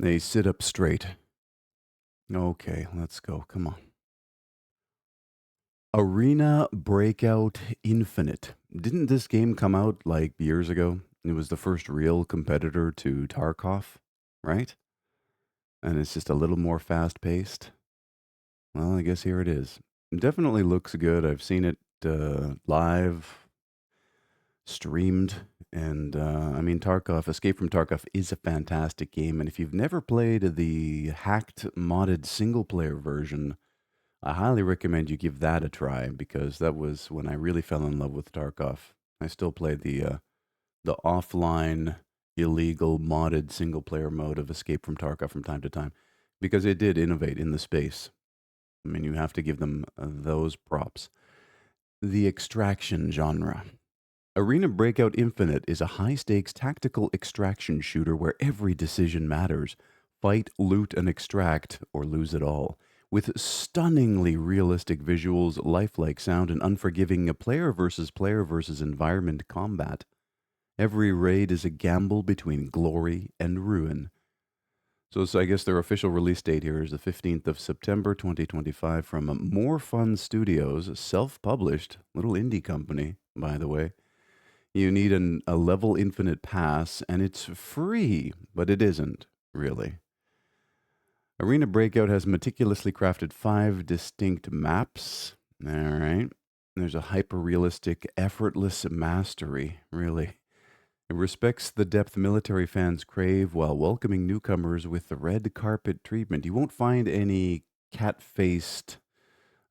They sit up straight. Okay, let's go. Come on. Arena Breakout Infinite. Didn't this game come out like years ago? It was the first real competitor to Tarkov, right? And it's just a little more fast paced. Well, I guess here it is. It definitely looks good. I've seen it live, streamed, and I mean, Tarkov, Escape from Tarkov is a fantastic game. And if you've never played the hacked, modded single player version, I highly recommend you give that a try because that was when I really fell in love with Tarkov. I still play the offline, illegal, modded single player mode of Escape from Tarkov from time to time because it did innovate in the space. I mean, you have to give them those props. The extraction genre. Arena Breakout Infinite is a high stakes tactical extraction shooter where every decision matters. Fight, loot, and extract, or lose it all. With stunningly realistic visuals, lifelike sound, and unforgiving player versus environment combat. Every raid is a gamble between glory and ruin. So I guess their official release date here is the 15th of September 2025 from More Fun Studios, self published, little indie company, by the way. You need a level infinite pass, and it's free, but it isn't, really. Arena Breakout has meticulously crafted 5 distinct maps. All right. There's a hyper realistic, effortless mastery, really. It respects the depth military fans crave while welcoming newcomers with the red carpet treatment. You won't find any cat faced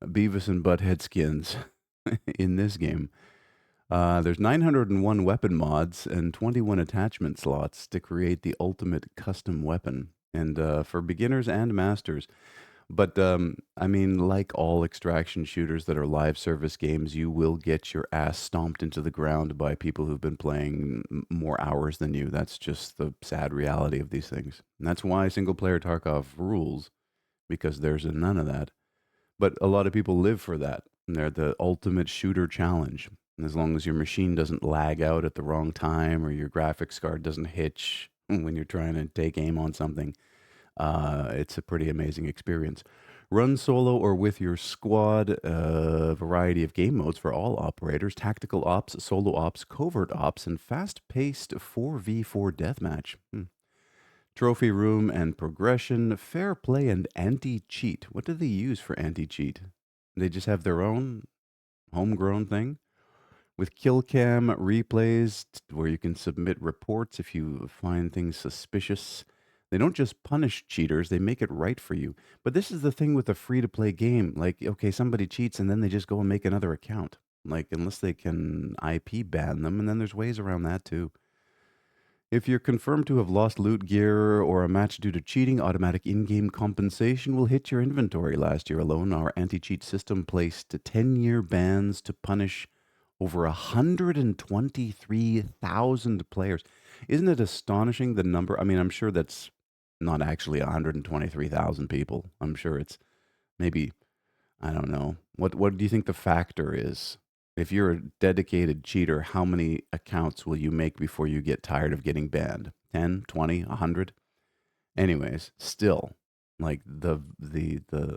Beavis and Butthead skins in this game. There's 901 weapon mods and 21 attachment slots to create the ultimate custom weapon, and for beginners and masters. But I mean, like all extraction shooters that are live service games, you will get your ass stomped into the ground by people who've been playing more hours than you. That's just the sad reality of these things. And that's why single player Tarkov rules, because there's none of that. But a lot of people live for that. And they're the ultimate shooter challenge. And as long as your machine doesn't lag out at the wrong time or your graphics card doesn't hitch when you're trying to take aim on something, it's a pretty amazing experience. Run solo or with your squad, a variety of game modes for all operators, tactical ops, solo ops, covert ops, and fast paced 4v4 deathmatch. Trophy room and progression, fair play, and anti cheat. What do they use for anti cheat? They just have their own homegrown thing? With kill cam replays where you can submit reports if you find things suspicious. They don't just punish cheaters, they make it right for you. But this is the thing with a free to play game. Like, okay, somebody cheats and then they just go and make another account. Like, unless they can IP ban them, and then there's ways around that too. If you're confirmed to have lost loot gear or a match due to cheating, automatic in game compensation will hit your inventory. Last year alone, our anti cheat system placed 10-year bans to punish over 123,000 players. Isn't it astonishing the number? I mean, I'm sure that's not actually 123,000 people. I'm sure it's maybe, I don't know. What do you think the factor is? If you're a dedicated cheater, how many accounts will you make before you get tired of getting banned? 10, 20, 100? Anyways, still, like the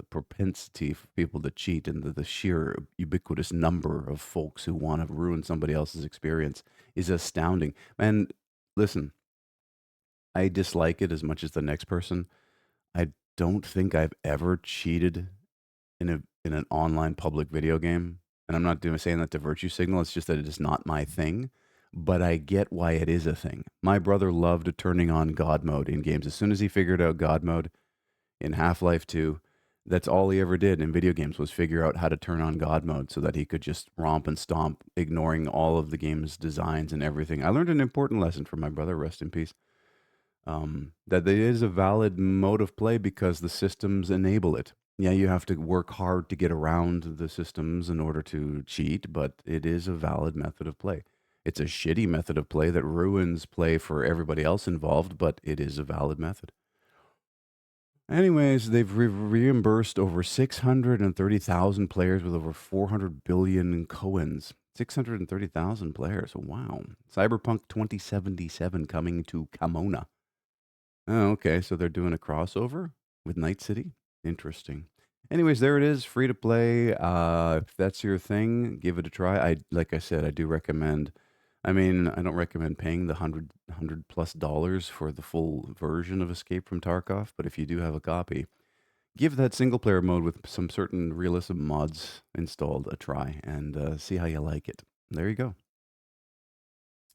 propensity for people to cheat and the sheer ubiquitous number of folks who want to ruin somebody else's experience is astounding. And listen, I dislike it as much as the next person. I don't think I've ever cheated in an online public video game. And I'm not doing saying that to virtue signal. It's just that it is not my thing. But I get why it is a thing. My brother loved turning on God mode in games. As soon as he figured out God mode in Half-Life 2, that's all he ever did in video games was figure out how to turn on God mode so that he could just romp and stomp, ignoring all of the game's designs and everything. I learned an important lesson from my brother, rest in peace, that it is a valid mode of play because the systems enable it. Yeah, you have to work hard to get around the systems in order to cheat, but it is a valid method of play. It's a shitty method of play that ruins play for everybody else involved, but it is a valid method. Anyways, they've reimbursed over 630,000 players with over 400 billion coins. 630,000 players. Wow. Cyberpunk 2077 coming to Kamona. Oh, okay. So they're doing a crossover with Night City. Interesting. Anyways, there it is, free to play. If that's your thing, give it a try. Like I said, I do recommend. I mean, I don't recommend paying the hundred plus dollars for the full version of Escape from Tarkov, but if you do have a copy, give that single player mode with some certain realism mods installed a try and see how you like it. There you go.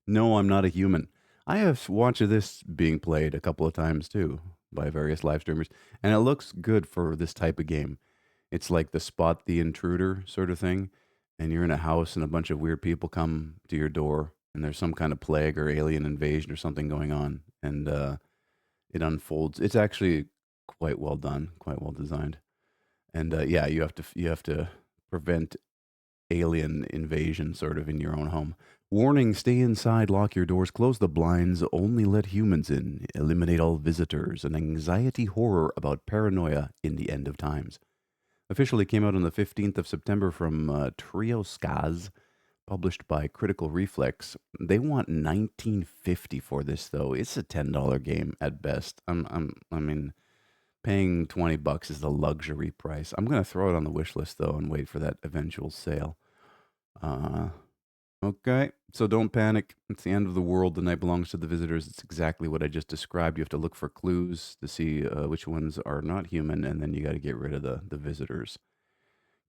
No, I'm not a human. I have watched this being played a couple of times too by various live streamers, and it looks good for this type of game. It's like the spot the intruder sort of thing, and you're in a house and a bunch of weird people come to your door, and there's some kind of plague or alien invasion or something going on, and it unfolds. It's actually quite well done, quite well designed, and yeah, you have to prevent alien invasion sort of in your own home. Warning, stay inside, lock your doors, close the blinds, only let humans in, eliminate all visitors, an anxiety horror about paranoia in the end of times. Officially came out on the 15th of September from Trio Skaz, published by Critical Reflex. They want 1950 for this though. It's a $10 game at best. I mean, paying $20 is the luxury price. I'm going to throw it on the wish list though and wait for that eventual sale. Uh, okay, so don't panic. It's the end of the world. The night belongs to the visitors. It's exactly what I just described. You have to look for clues to see which ones are not human, and then you got to get rid of the visitors.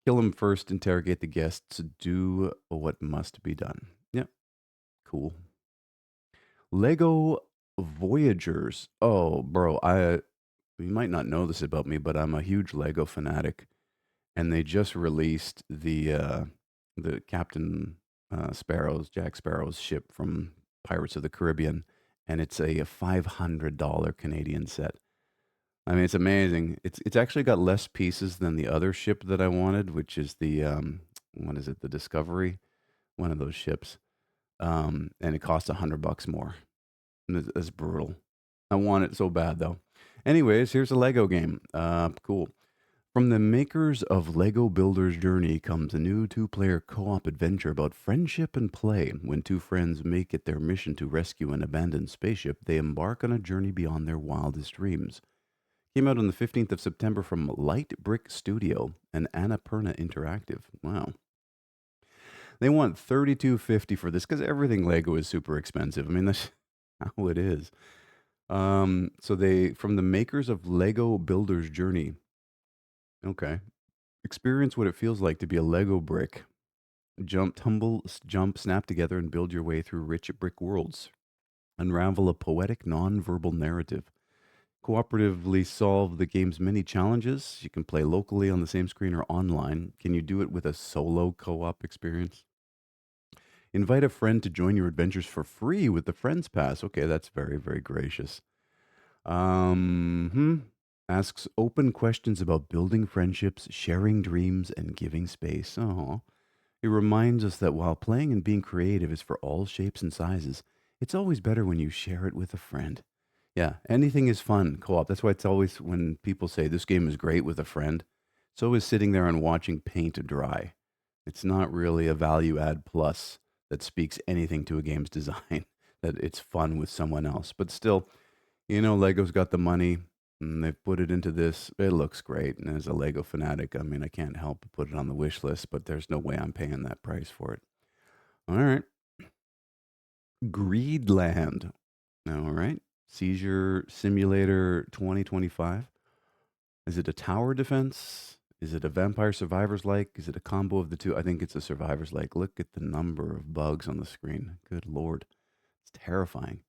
Kill them first, interrogate the guests, do what must be done. Yeah, cool. Lego Voyagers. Oh, bro, you might not know this about me, but I'm a huge Lego fanatic, and they just released the Captain Jack Sparrow's ship from Pirates of the Caribbean, and it's a $500 Canadian set. I mean, it's amazing. It's actually got less pieces than the other ship that I wanted, which is the what is it? The Discovery, one of those ships. And it costs $100 more. And it's brutal. I want it so bad though. Anyways, here's a Lego game. Cool. From the makers of Lego Builder's Journey comes a new two-player co-op adventure about friendship and play. When two friends make it their mission to rescue an abandoned spaceship, they embark on a journey beyond their wildest dreams. Came out on the 15th of September from Light Brick Studio and Annapurna Interactive. Wow. They want 32.50 for this because everything Lego is super expensive. I mean, that's how it is. So they from the makers of Lego Builder's Journey. Okay. Experience what it feels like to be a Lego brick. Jump, tumble, jump, snap together, and build your way through rich brick worlds. Unravel a poetic, non-verbal narrative. Cooperatively solve the game's many challenges. You can play locally on the same screen or online. Can you do it with a solo co-op experience? Invite a friend to join your adventures for free with the Friends Pass. Okay, that's very, very gracious. Asks open questions about building friendships, sharing dreams, and giving space. Oh, it reminds us that while playing and being creative is for all shapes and sizes, it's always better when you share it with a friend. Yeah, anything is fun co-op. That's why it's always when people say this game is great with a friend, so is sitting there and watching paint dry. It's not really a value add plus that speaks anything to a game's design, that it's fun with someone else. But still, Lego's got the money and they've put it into this. It looks great. And as a Lego fanatic, I mean, I can't help but put it on the wish list, but there's no way I'm paying that price for it. All right. Greedland. All right. Seizure Simulator 2025. Is it a tower defense? Is it a Vampire Survivors like? Is it a combo of the two? I think it's a Survivors like. Look at the number of bugs on the screen. Good Lord. It's terrifying.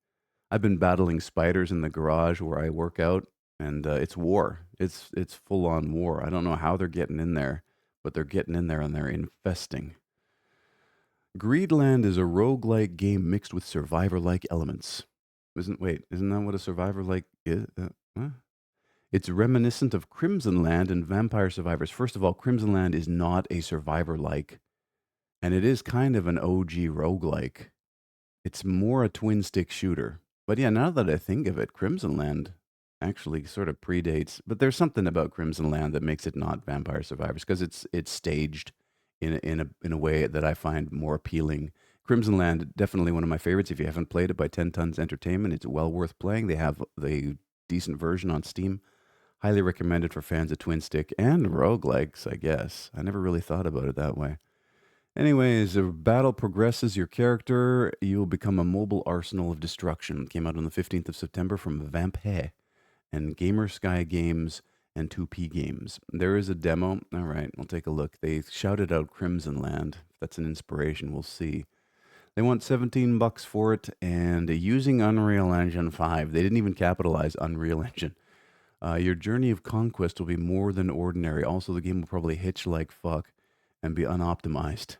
I've been battling spiders in the garage where I work out, and it's war. It's full on war. I don't know how they're getting in there, but they're getting in there and they're infesting. Greedland is a roguelike game mixed with survivor-like elements. Isn't that what a survivor-like is? Huh? It's reminiscent of Crimson Land and Vampire Survivors. First of all, Crimson Land is not a survivor-like, and it is kind of an OG roguelike. It's more a twin stick shooter. But yeah, now that I think of it, Crimson Land actually sort of predates, but there's something about Crimson Land that makes it not Vampire Survivors because it's staged in a way that I find more appealing. Crimson Land, definitely one of my favorites. If you haven't played it by 10 Tons Entertainment, it's well worth playing. They decent version on Steam. Highly recommended for fans of twin stick and roguelikes, I guess. I never really thought about it that way. Anyways, the battle progresses your character. You will become a mobile arsenal of destruction. Came out on the 15th of September from Vampé and Gamer Sky Games and 2P Games. There is a demo. All right, I'll take a look. They shouted out Crimson Land. If that's an inspiration, we'll see. They want $17 for it, and using Unreal Engine 5. They didn't even capitalize Unreal Engine. Your journey of conquest will be more than ordinary. Also, the game will probably hitch like fuck and be unoptimized.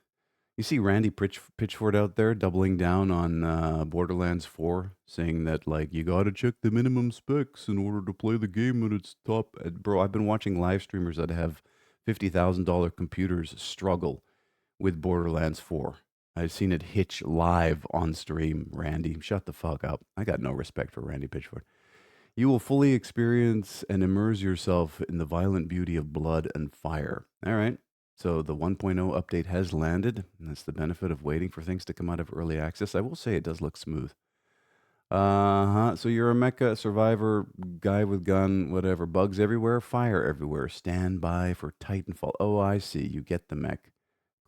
You see Randy Pitchford out there doubling down on Borderlands 4, saying that, like, you gotta check the minimum specs in order to play the game at its top. Bro, I've been watching live streamers that have $50,000 computers struggle with Borderlands 4. I've seen it hitch live on stream. Randy, shut the fuck up. I got no respect for Randy Pitchford. You will fully experience and immerse yourself in the violent beauty of blood and fire. All right. So the 1.0 update has landed. And that's the benefit of waiting for things to come out of early access. I will say it does look smooth. So you're a mecha survivor, guy with gun, whatever. Bugs everywhere, fire everywhere. Stand by for Titanfall. Oh, I see. You get the mech.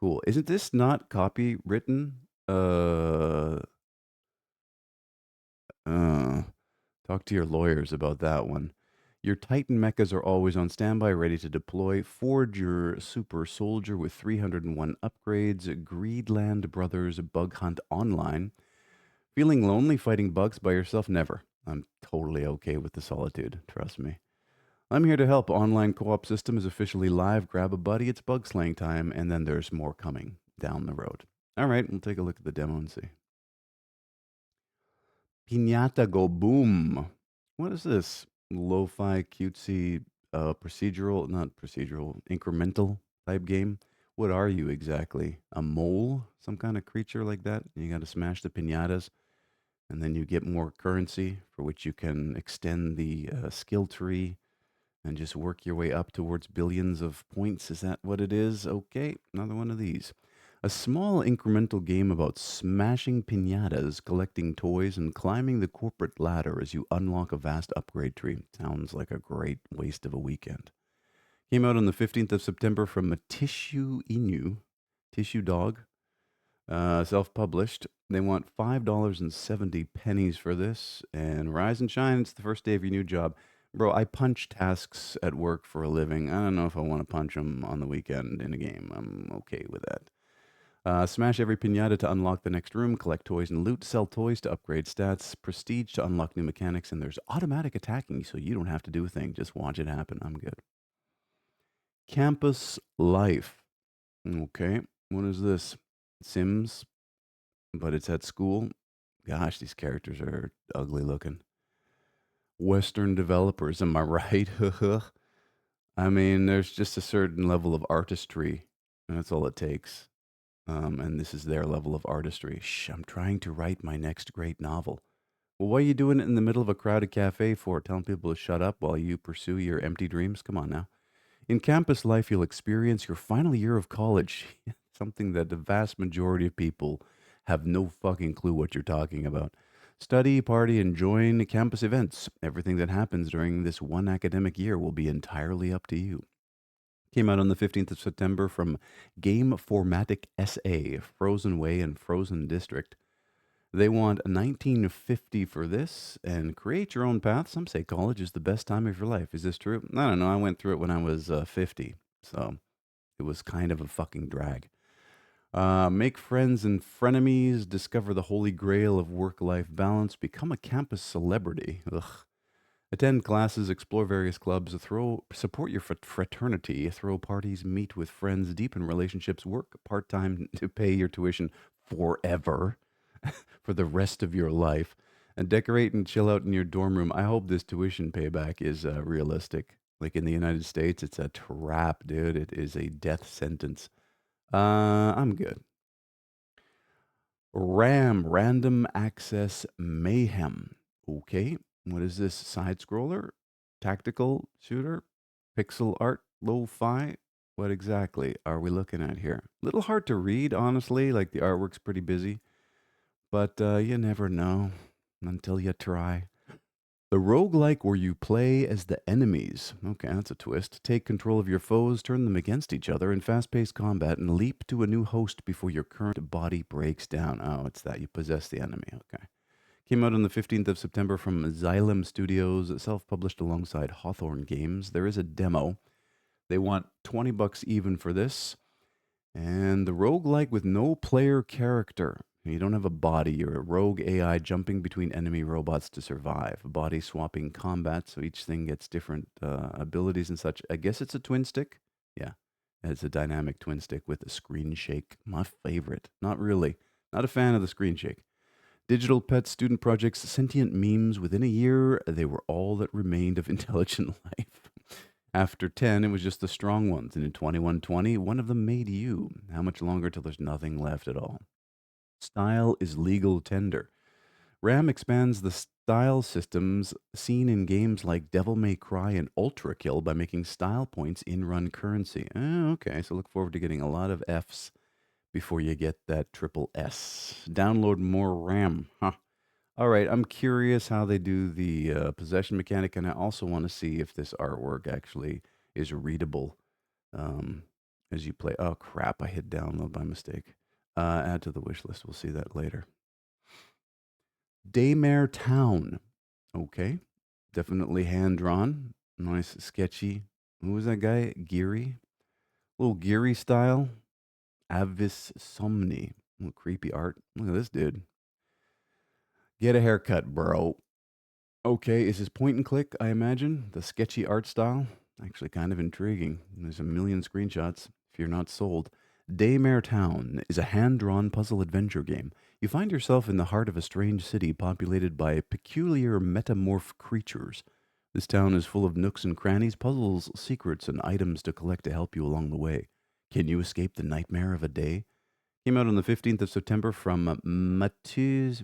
Cool. Isn't this not copywritten? Talk to your lawyers about that one. Your Titan mechas are always on standby, ready to deploy. Forge your super soldier with 301 upgrades. Greedland Brothers Bug Hunt Online. Feeling lonely fighting bugs by yourself? Never. I'm totally okay with the solitude. Trust me. I'm here to help. Online co-op system is officially live. Grab a buddy. It's bug slaying time, and then there's more coming down the road. All right, we'll take a look at the demo and see. Pinata Go Boom. What is this? Lo-fi, cutesy, procedural, not procedural, incremental type game? What are you exactly? A mole? Some kind of creature like that? You got to smash the pinatas, and then you get more currency, for which you can extend the skill tree and just work your way up towards billions of points. Is that what it is? Okay, another one of these. A small incremental game about smashing pinatas, collecting toys, and climbing the corporate ladder as you unlock a vast upgrade tree. Sounds like a great waste of a weekend. Came out on the 15th of September from a Tissue Inu, Tissue Dog, self-published. They want $5.70 for this, and rise and shine. It's the first day of your new job. Bro, I punch tasks at work for a living. I don't know if I want to punch them on the weekend in a game. I'm okay with that. Smash every pinata to unlock the next room, collect toys and loot, sell toys to upgrade stats, prestige to unlock new mechanics, and there's automatic attacking, so you don't have to do a thing. Just watch it happen. I'm good. Campus Life. Okay, what is this? Sims, but it's at school. Gosh, these characters are ugly looking. Western developers, am I right? I mean, there's just a certain level of artistry, and that's all it takes. And this is their level of artistry. Shh, I'm trying to write my next great novel. Well, what are you doing it in the middle of a crowded cafe for? Telling people to shut up while you pursue your empty dreams? Come on now. In campus life, you'll experience your final year of college, something that the vast majority of people have no fucking clue what you're talking about. Study, party, and join campus events. Everything that happens during this one academic year will be entirely up to you. Came out on the 15th of September from Game Formatic SA, Frozen Way and Frozen District. They want 1950 for this and create your own path. Some say college is the best time of your life. Is this true? I don't know. I went through it when I was 50, so it was kind of a fucking drag. Make friends and frenemies, discover the holy grail of work-life balance, become a campus celebrity. Ugh. Attend classes, explore various clubs, support your fraternity, throw parties, meet with friends, deepen relationships, work part-time to pay your tuition forever for the rest of your life, and decorate and chill out in your dorm room. I hope this tuition payback is realistic. Like in the United States, it's a trap, dude. It is a death sentence. I'm good. Random Access Mayhem. Okay, what is this? Side scroller? Tactical shooter? Pixel art? Lo-fi? What exactly are we looking at here? Little hard to read, honestly. Like the artwork's pretty busy, but you never know until you try. The roguelike where you play as the enemies. Okay, that's a twist. Take control of your foes, turn them against each other in fast paced combat, and leap to a new host before your current body breaks down. Oh, it's that. You possess the enemy. Okay. Came out on the 15th of September from Xylem Studios, self published alongside Hawthorne Games. There is a demo. They want 20 bucks even for this. And the roguelike with no player character. You don't have a body. You're a rogue AI jumping between enemy robots to survive. Body swapping combat, so each thing gets different abilities and such. I guess it's a twin stick. Yeah, it's a dynamic twin stick with a screen shake. My favorite. Not really. Not a fan of the screen shake. Digital pet student projects, sentient memes. Within a year, they were all that remained of intelligent life. After 10, it was just the strong ones. And in 2120, one of them made you. How much longer till there's nothing left at all? Style is legal tender. RAM expands the style systems seen in games like Devil May Cry and Ultra Kill by making style points in run currency. Okay, so look forward to getting a lot of Fs before you get that triple S. Download more RAM. Huh. All right, I'm curious how they do the possession mechanic, and I also want to see if this artwork actually is readable as you play. Oh, crap, I hit download by mistake. Add to the wish list. We'll see that later. Daymare Town. Okay, definitely hand drawn. Nice, sketchy. Who was that guy? Geary? Little Geary style. Avis Somni. Little creepy art. Look at this dude. Get a haircut, bro. Okay, is this point and click, I imagine? The sketchy art style? Actually, kind of intriguing. There's a million screenshots if you're not sold. Daymare Town is a hand drawn puzzle adventure game. You find yourself in the heart of a strange city populated by peculiar metamorph creatures. This town is full of nooks and crannies, puzzles, secrets, and items to collect to help you along the way. Can you escape the nightmare of a day? Came out on the 15th of September from Matiz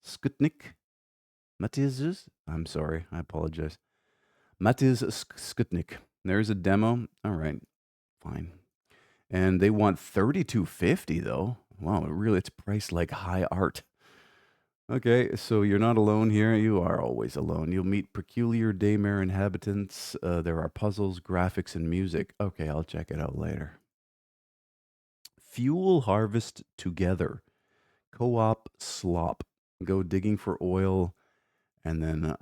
Skutnik. Matiz? I'm sorry, I apologize. Matiz Skutnik. There's a demo. All right, fine. And they want $32.50 though. Wow, it's priced like high art. Okay, so you're not alone here. You are always alone. You'll meet peculiar Daymare inhabitants. There are puzzles, graphics, and music. Okay, I'll check it out later. Fuel Harvest Together. Co-op slop. Go digging for oil and then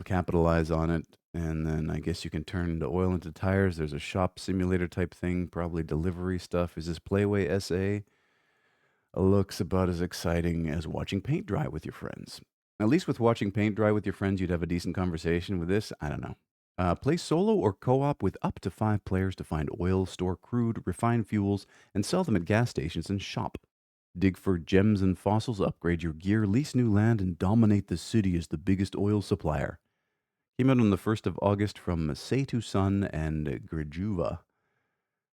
capitalize on it. And then I guess you can turn the oil into tires. There's a shop simulator type thing, probably delivery stuff. Is this Playway SA? Looks about as exciting as watching paint dry with your friends. At least with watching paint dry with your friends, you'd have a decent conversation. With this, I don't know. Play solo or co op with up to 5 players to find oil, store crude, refine fuels, and sell them at gas stations and shop. Dig for gems and fossils, upgrade your gear, lease new land, and dominate the city as the biggest oil supplier. Came out on the 1st of August from Seitu Sun and Grijuva.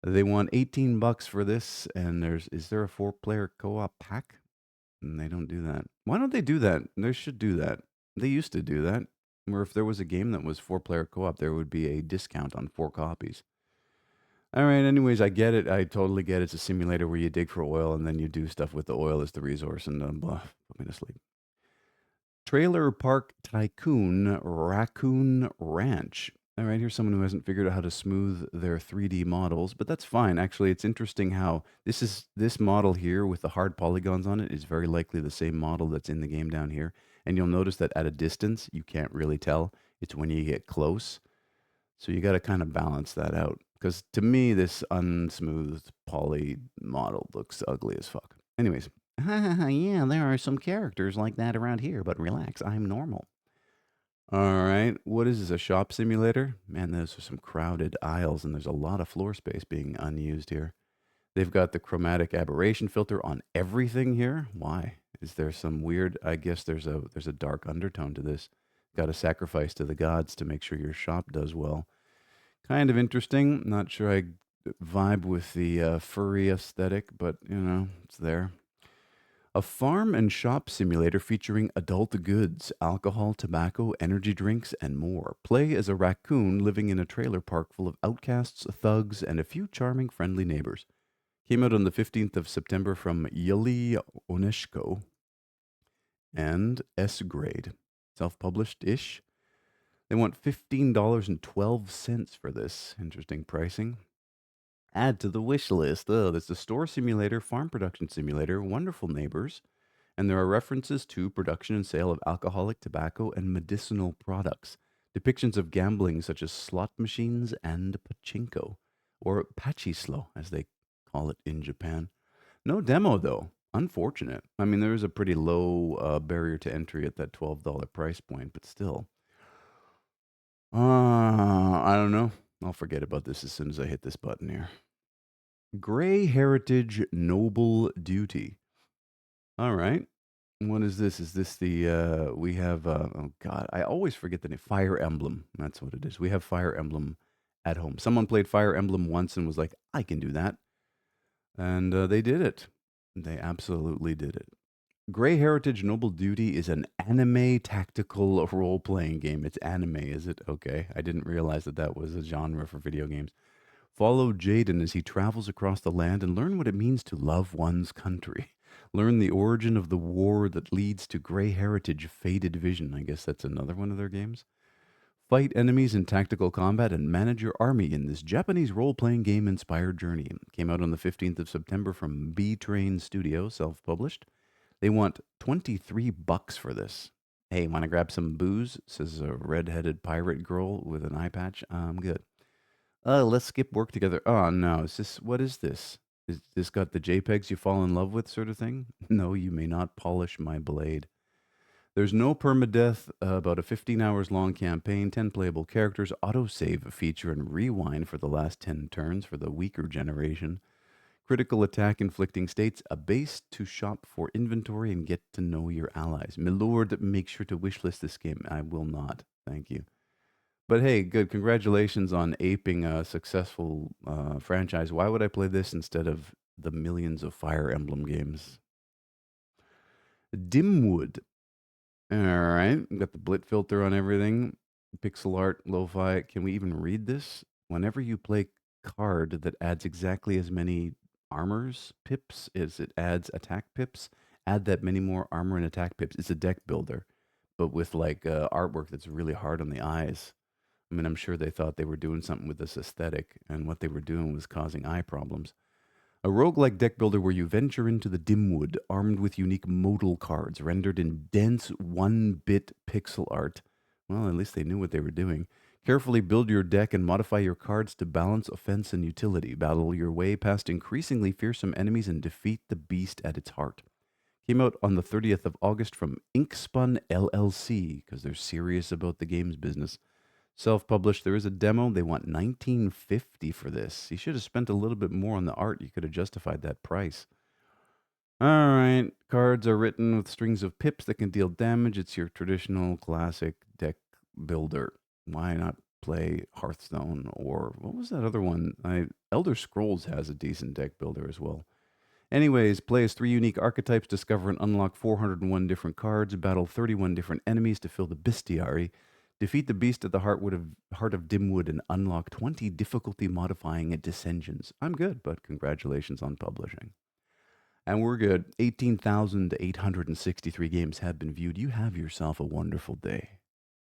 They want 18 bucks for this, and is there a 4-player co-op pack? And they don't do that. Why don't they do that? They should do that. They used to do that, where if there was a game that was 4-player co-op, there would be a discount on 4 copies. All right, anyways, I get it. I totally get it. It's a simulator where you dig for oil and then you do stuff with the oil as the resource and blah, put me to sleep. Trailer Park Tycoon Raccoon Ranch. All right, here's someone who hasn't figured out how to smooth their 3D models, but that's fine. Actually, it's interesting how this model here with the hard polygons on it is very likely the same model that's in the game down here. And you'll notice that at a distance, you can't really tell. It's when you get close. So you got to kind of balance that out. Because to me, this unsmoothed poly model looks ugly as fuck. Anyways, yeah, there are some characters like that around here, but relax, I'm normal. All right, what is this, a shop simulator? Man, those are some crowded aisles, and there's a lot of floor space being unused here. They've got the chromatic aberration filter on everything here. Why? Is there some weird, I guess there's a dark undertone to this. Got to sacrifice to the gods to make sure your shop does well. Kind of interesting. Not sure I vibe with the furry aesthetic, but it's there. A farm and shop simulator featuring adult goods, alcohol, tobacco, energy drinks, and more. Play as a raccoon living in a trailer park full of outcasts, thugs, and a few charming, friendly neighbors. Came out on the 15th of September from Yuli Oneshko. and S grade. Self published ish. They want $15.12 for this. Interesting pricing. Add to the wish list. Oh, there's a store simulator, farm production simulator, wonderful neighbors, and there are references to production and sale of alcoholic, tobacco, and medicinal products. Depictions of gambling such as slot machines and pachinko, or pachislo, as they call it in Japan. No demo, though. Unfortunate. I mean, there is a pretty low barrier to entry at that $12 price point, but still. I don't know. I'll forget about this as soon as I hit this button here. Grey Heritage Noble Duty. All right. What is this? Is this the we have oh god, I always forget the name. Fire Emblem. That's what it is. We have Fire Emblem at home. Someone played Fire Emblem once and was like, "I can do that." And they did it. They absolutely did it. Grey Heritage Noble Duty is an anime tactical role-playing game. It's anime, is it? Okay. I didn't realize that that was a genre for video games. Follow Jaden as he travels across the land and learn what it means to love one's country. Learn the origin of the war that leads to Grey Heritage Faded Vision. I guess that's another one of their games. Fight enemies in tactical combat and manage your army in this Japanese role-playing game-inspired journey. Came out on the 15th of September from B-Train Studio, self-published. They want $23 for this. Hey, want to grab some booze? Says a red-headed pirate girl with an eye patch. I'm good. Let's skip work together. Oh no, is this what is this? Is this got the JPEGs you fall in love with sort of thing? No, you may not polish my blade. There's no permadeath, about a 15 hours long campaign, 10 playable characters, autosave feature, and rewind for the last 10 turns for the weaker generation. Critical attack inflicting states, a base to shop for inventory and get to know your allies. Milord, make sure to wishlist this game. I will not. Thank you. But hey, good. Congratulations on aping a successful franchise. Why would I play this instead of the millions of Fire Emblem games? Dimwood. All right. Got the blit filter on everything. Pixel art, lo-fi. Can we even read this? Whenever you play card that adds exactly as many armors pips as it adds attack pips, add that many more armor and attack pips. It's a deck builder, but with like artwork that's really hard on the eyes. I mean, I'm sure they thought they were doing something with this aesthetic, and what they were doing was causing eye problems. A roguelike deck builder where you venture into the Dimwood, armed with unique modal cards rendered in dense 1-bit pixel art. Well, at least they knew what they were doing. Carefully build your deck and modify your cards to balance offense and utility. Battle your way past increasingly fearsome enemies and defeat the beast at its heart. Came out on the 30th of August from Inkspun LLC, because they're serious about the games business. Self-published. There is a demo. They want $19.50 for this. You should have spent a little bit more on the art. You could have justified that price. All right. Cards are written with strings of pips that can deal damage. It's your traditional classic deck builder. Why not play Hearthstone or what was that other one? Elder Scrolls has a decent deck builder as well. Anyways, play as 3 unique archetypes, discover and unlock 401 different cards, battle 31 different enemies to fill the bestiary. Defeat the beast at the heart of Dimwood and unlock 20 difficulty modifying dissensions. I'm good, but congratulations on publishing. And we're good. 18,863 games have been viewed. You have yourself a wonderful day.